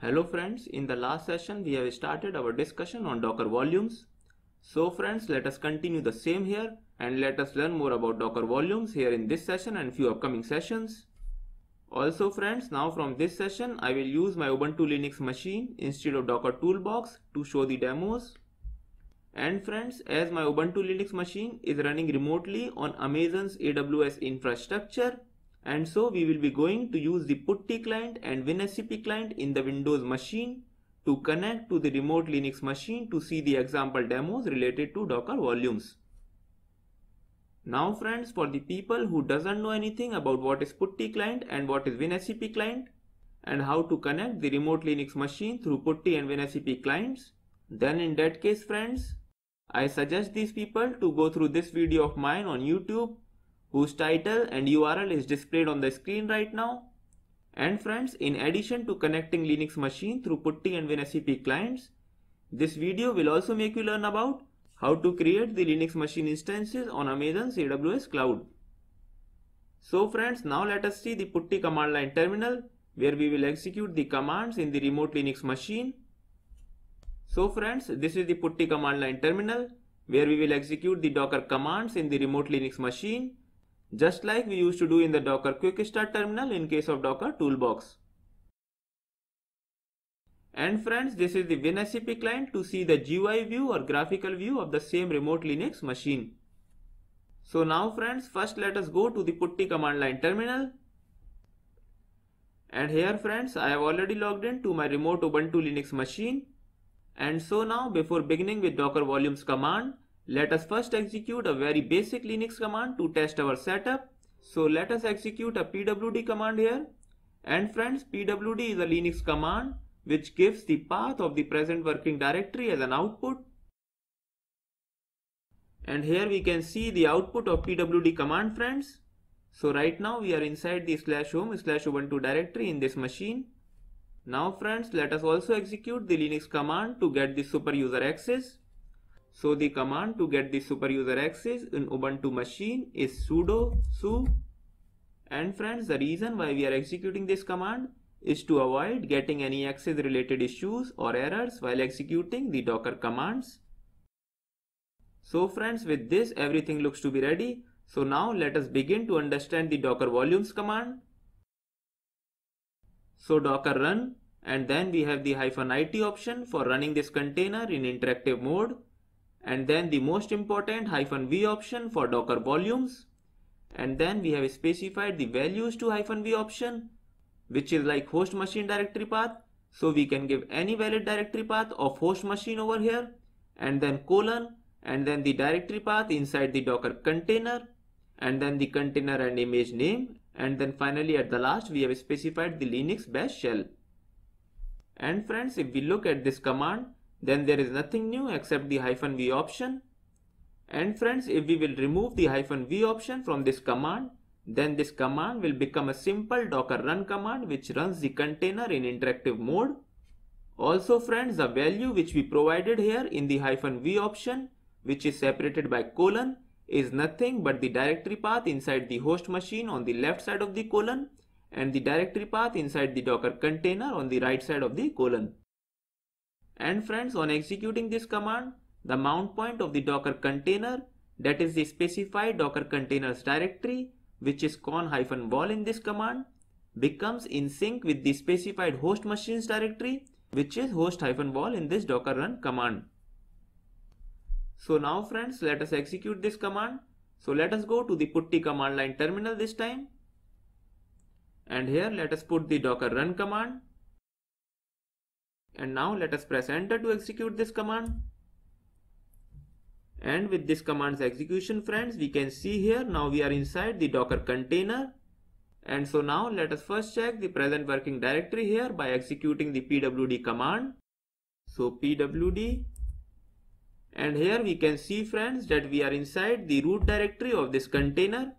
Hello friends, in the last session we have started our discussion on Docker volumes. So friends, let us continue the same here and let us learn more about Docker volumes here in this session and few upcoming sessions. Also friends, now from this session I will use my Ubuntu Linux machine instead of Docker Toolbox to show the demos. And friends, as my Ubuntu Linux machine is running remotely on Amazon's AWS infrastructure, and so we will be going to use the PuTTY client and WinSCP client in the Windows machine to connect to the remote Linux machine to see the example demos related to Docker volumes. Now friends, for the people who doesn't know anything about what is PuTTY client and what is WinSCP client and how to connect the remote Linux machine through PuTTY and WinSCP clients, then in that case friends, I suggest these people to go through this video of mine on YouTube, whose title and URL is displayed on the screen right now. And friends, in addition to connecting Linux machine through PuTTY and WinSCP clients, this video will also make you learn about how to create the Linux machine instances on Amazon's AWS cloud. So friends, now let us see the PuTTY command line terminal where we will execute the commands in the remote Linux machine. So friends, this is the PuTTY command line terminal where we will execute the Docker commands in the remote Linux machine, just like we used to do in the Docker Quick Start terminal in case of Docker Toolbox. And friends, this is the WinSCP client to see the GUI view or graphical view of the same remote Linux machine. So now friends, first let us go to the PuTTY command line terminal. And here friends, I have already logged in to my remote Ubuntu Linux machine. And so now, before beginning with Docker volumes command, let us first execute a very basic Linux command to test our setup. So let us execute a pwd command here. And friends, pwd is a Linux command which gives the path of the present working directory as an output. And here we can see the output of pwd command friends. So right now we are inside the /home/ubuntu directory in this machine. Now friends, let us also execute the Linux command to get the super user access. So the command to get the super user access in Ubuntu machine is sudo su. And friends, the reason why we are executing this command is to avoid getting any access related issues or errors while executing the Docker commands. So friends, with this everything looks to be ready. So now let us begin to understand the Docker volumes command. So docker run, and then we have the -it option for running this container in interactive mode, and then the most important -v option for Docker volumes, and then we have specified the values to -v option, which is like host machine directory path. So we can give any valid directory path of host machine over here, and then colon, and then the directory path inside the Docker container, and then the container and image name. And then finally at the last we have specified the Linux bash shell. And friends, if we look at this command, then there is nothing new except the -v option. And friends, if we will remove the -v option from this command, then this command will become a simple docker run command which runs the container in interactive mode. Also friends, the value which we provided here in the -v option, which is separated by colon, is nothing but the directory path inside the host machine on the left side of the colon and the directory path inside the Docker container on the right side of the colon. And friends, on executing this command, the mount point of the Docker container, that is the specified Docker containers directory, which is con-vol in this command, becomes in sync with the specified host machines directory, which is host-vol in this docker run command. So now friends, let us execute this command. So let us go to the PuTTY command line terminal this time. And here let us put the docker run command. And now let us press enter to execute this command. And with this command's execution friends, we can see here now we are inside the Docker container. And so now let us first check the present working directory here by executing the pwd command. So pwd. And here we can see friends that we are inside the root directory of this container.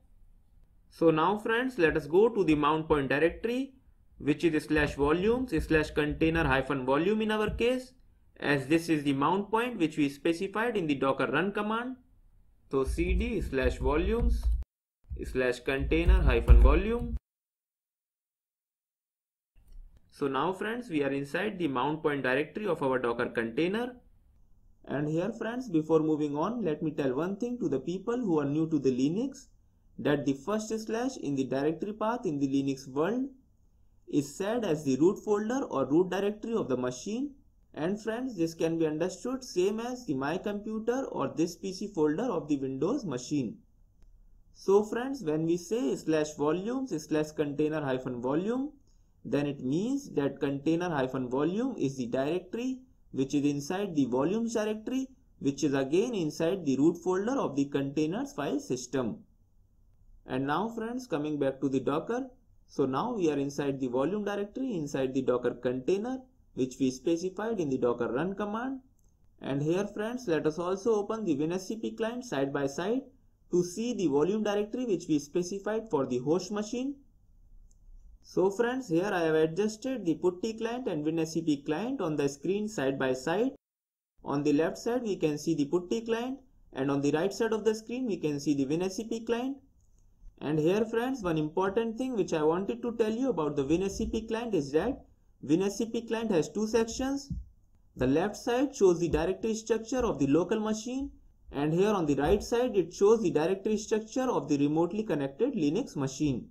So now friends, let us go to the mount point directory, which is /volumes/container-volume in our case, as this is the mount point which we specified in the docker run command. So cd/volumes/container-volume. So now friends, we are inside the mount point directory of our Docker container. And here friends, before moving on, let me tell one thing to the people who are new to the Linux, that the first slash in the directory path in the Linux world is set as the root folder or root directory of the machine. And friends, this can be understood same as the my computer or this PC folder of the Windows machine. So friends, when we say /volumes/container-volume, then it means that container-volume is the directory which is inside the volumes directory, which is again inside the root folder of the containers file system. And now friends, coming back to the Docker. So now we are inside the volume directory inside the Docker container, which we specified in the docker run command. And here friends, let us also open the WinSCP client side by side to see the volume directory which we specified for the host machine. So friends, here I have adjusted the PuTTY client and WinSCP client on the screen side by side. On the left side we can see the PuTTY client, and on the right side of the screen we can see the WinSCP client. And here friends, one important thing which I wanted to tell you about the WinSCP client is that WinSCP client has two sections. The left side shows the directory structure of the local machine, and here on the right side it shows the directory structure of the remotely connected Linux machine.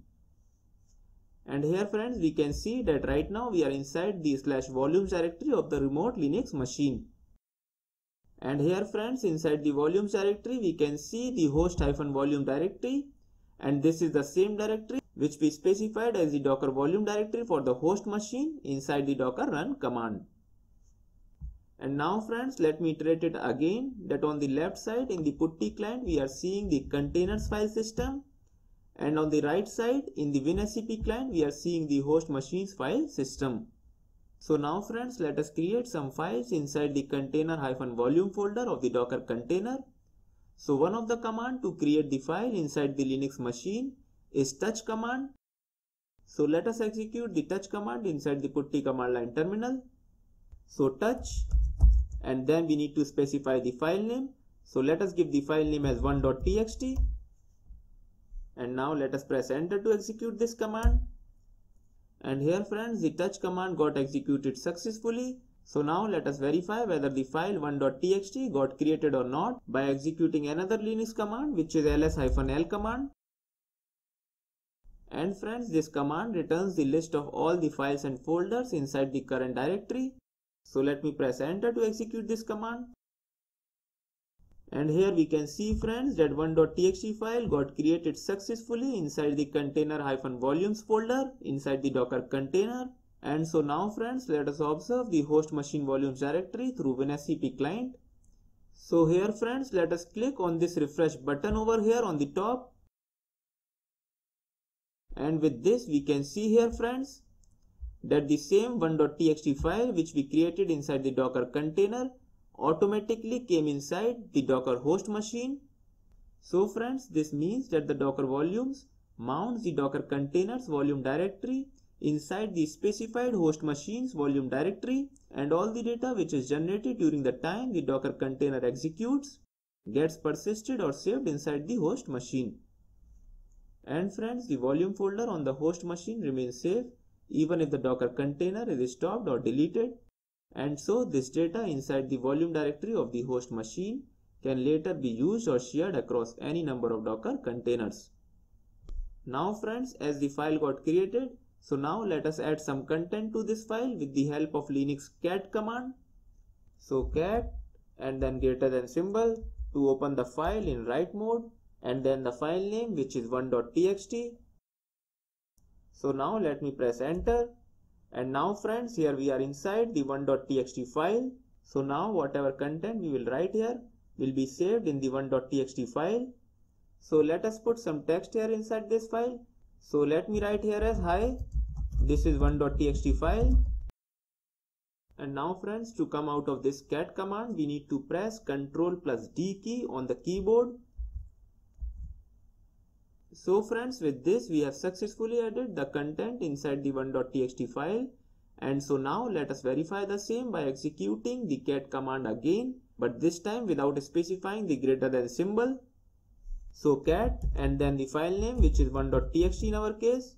And here friends, we can see that right now we are inside the /volumes directory of the remote Linux machine. And here friends, inside the volumes directory we can see the host-volume directory, and this is the same directory which we specified as the docker volume directory for the host machine inside the docker run command. And now friends, let me iterate it again, that on the left side in the PuTTY client we are seeing the containers file system, and on the right side in the WinSCP client we are seeing the host machine's file system. So now friends, let us create some files inside the container-volume folder of the Docker container. So one of the command to create the file inside the Linux machine is touch command. So let us execute the touch command inside the PuTTY command line terminal. So touch, and then we need to specify the file name. So let us give the file name as 1.txt. And now let us press enter to execute this command. And here friends, the touch command got executed successfully. So now let us verify whether the file 1.txt got created or not by executing another Linux command, which is ls-l command. And friends, this command returns the list of all the files and folders inside the current directory. So let me press enter to execute this command. And here we can see friends that 1.txt file got created successfully inside the container-volumes folder inside the Docker container. And so now friends, let us observe the host machine volumes directory through WinSCP client. So here friends, let us click on this refresh button over here on the top. And with this we can see here friends that the same 1.txt file which we created inside the Docker container automatically came inside the Docker host machine. So friends, this means that the Docker volumes mounts the Docker containers volume directory inside the specified host machine's volume directory, and all the data which is generated during the time the Docker container executes gets persisted or saved inside the host machine. And friends, the volume folder on the host machine remains safe even if the Docker container is stopped or deleted. And so this data inside the volume directory of the host machine can later be used or shared across any number of Docker containers. Now friends, as the file got created, so now let us add some content to this file with the help of Linux cat command. So cat and then greater than symbol to open the file in write mode, and then the file name which is 1.txt. So now let me press enter. And now friends, here we are inside the 1.txt file. So now whatever content we will write here will be saved in the 1.txt file. So let us put some text here inside this file. So let me write here as hi, this is 1.txt file. And now friends, to come out of this cat command we need to press Ctrl+D key on the keyboard. So friends, with this we have successfully added the content inside the 1.txt file. And so now let us verify the same by executing the cat command again, but this time without specifying the greater than symbol. So cat and then the file name which is 1.txt in our case.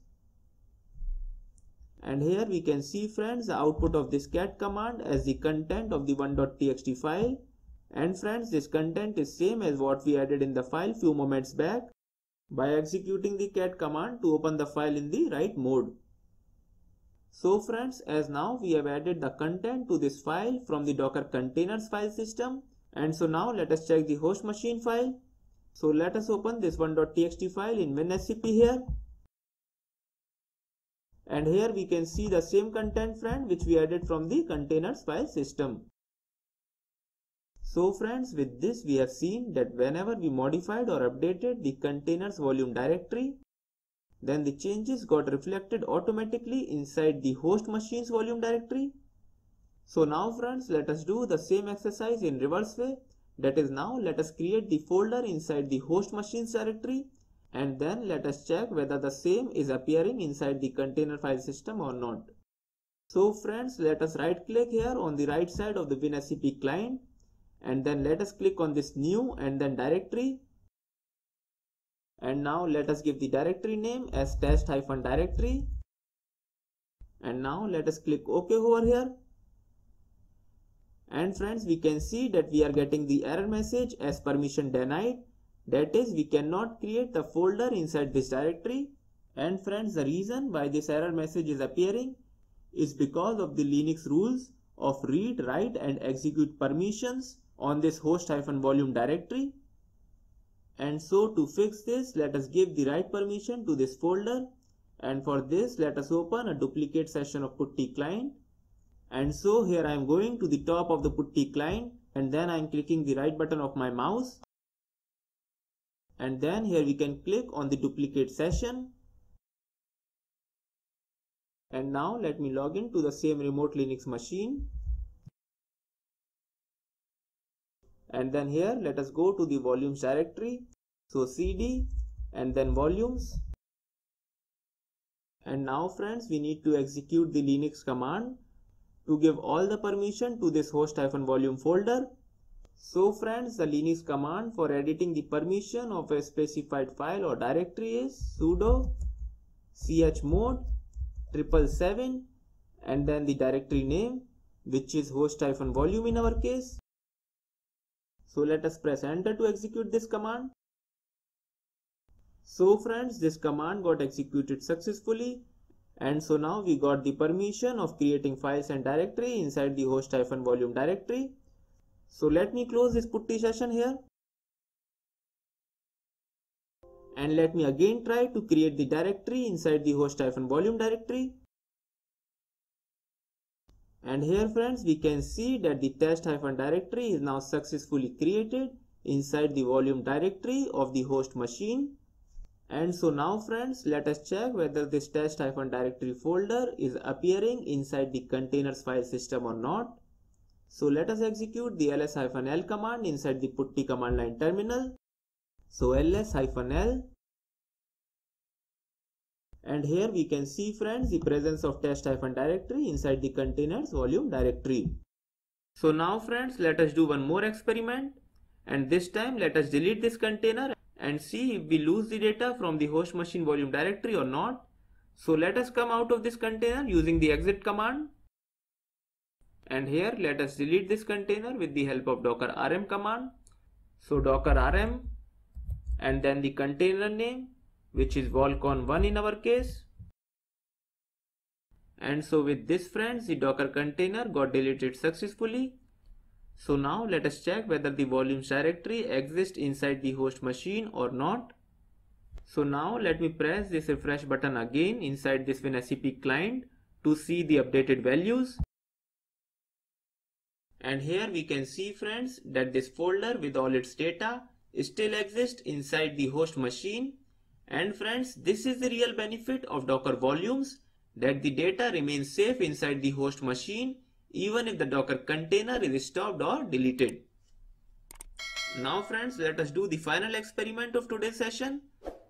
And here we can see friends the output of this cat command as the content of the 1.txt file. And friends, this content is same as what we added in the file few moments back by executing the cat command to open the file in the write mode. So friends, as now we have added the content to this file from the Docker containers file system. And so now let us check the host machine file. So let us open this 1.txt file in WinSCP here. And here we can see the same content friend which we added from the containers file system. So friends, with this we have seen that whenever we modified or updated the containers volume directory, then the changes got reflected automatically inside the host machine's volume directory. So now friends, let us do the same exercise in reverse way. That is, now let us create the folder inside the host machine's directory, and then let us check whether the same is appearing inside the container file system or not. So friends, let us right click here on the right side of the WinSCP client, and then let us click on this new and then directory. And now let us give the directory name as test-directory. And now let us click OK over here. And friends, we can see that we are getting the error message as permission denied. That is, we cannot create the folder inside this directory. And friends, the reason why this error message is appearing is because of the Linux rules of read, write and execute permissions on this host-volume directory. And so to fix this, let us give the right permission to this folder. And for this, let us open a duplicate session of PuTTY client. And so here I am going to the top of the PuTTY client, and then I am clicking the right button of my mouse. And then here we can click on the duplicate session. And now let me log in to the same remote Linux machine. And then here let us go to the volumes directory. So cd and then volumes. And now friends, we need to execute the Linux command to give all the permission to this host-volume folder. So friends, the Linux command for editing the permission of a specified file or directory is sudo chmod 777 and then the directory name, which is host-volume in our case. So let us press enter to execute this command. So friends, this command got executed successfully, and so now we got the permission of creating files and directory inside the host-volume directory. So let me close this PuTTY session here. And let me again try to create the directory inside the host-volume directory. And here friends, we can see that the test-directory is now successfully created inside the volume directory of the host machine. And so now friends, let us check whether this test-directory folder is appearing inside the containers file system or not. So let us execute the ls-l command inside the PuTTY command line terminal. So ls-l. And here we can see friends the presence of test-directory inside the containers volume directory. So now friends, let us do one more experiment. And this time let us delete this container and see if we lose the data from the host machine volume directory or not. So let us come out of this container using the exit command. And here let us delete this container with the help of docker rm command. So docker rm and then the container name, which is volcon1 in our case. And so with this friends, the docker container got deleted successfully. So now let us check whether the volumes directory exists inside the host machine or not. So now let me press this refresh button again inside this WinSCP client to see the updated values. And here we can see friends that this folder with all its data still exists inside the host machine. And friends, this is the real benefit of Docker volumes, that the data remains safe inside the host machine even if the Docker container is stopped or deleted. Now friends, let us do the final experiment of today's session.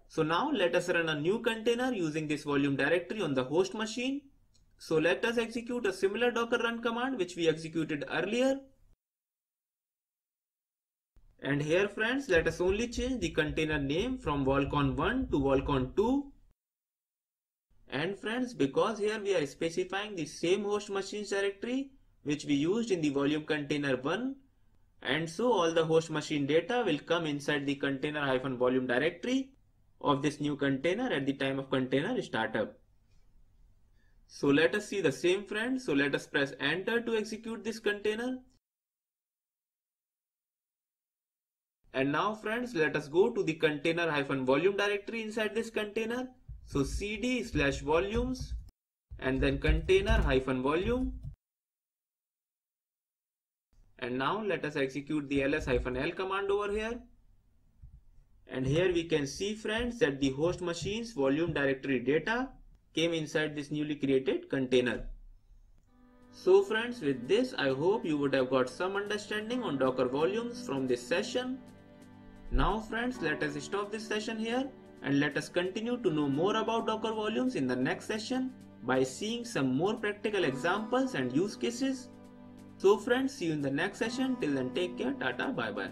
So now let us run a new container using this volume directory on the host machine. So let us execute a similar docker run command which we executed earlier. And here friends, let us only change the container name from volcon1 to volcon2. And friends, because here we are specifying the same host machines directory which we used in the volume container 1, and so all the host machine data will come inside the container-volume directory of this new container at the time of container startup. So let us see the same, friends. So let us press enter to execute this container. And now friends, let us go to the container-volume directory inside this container. So cd/volumes and then container-volume. And now let us execute the ls-l command over here. And here we can see, friends, that the host machine's volume directory data came inside this newly created container. So friends, with this I hope you would have got some understanding on Docker volumes from this session. Now friends, let us stop this session here and let us continue to know more about Docker volumes in the next session by seeing some more practical examples and use cases. So friends, see you in the next session. Till then, take care. Tata. Bye bye.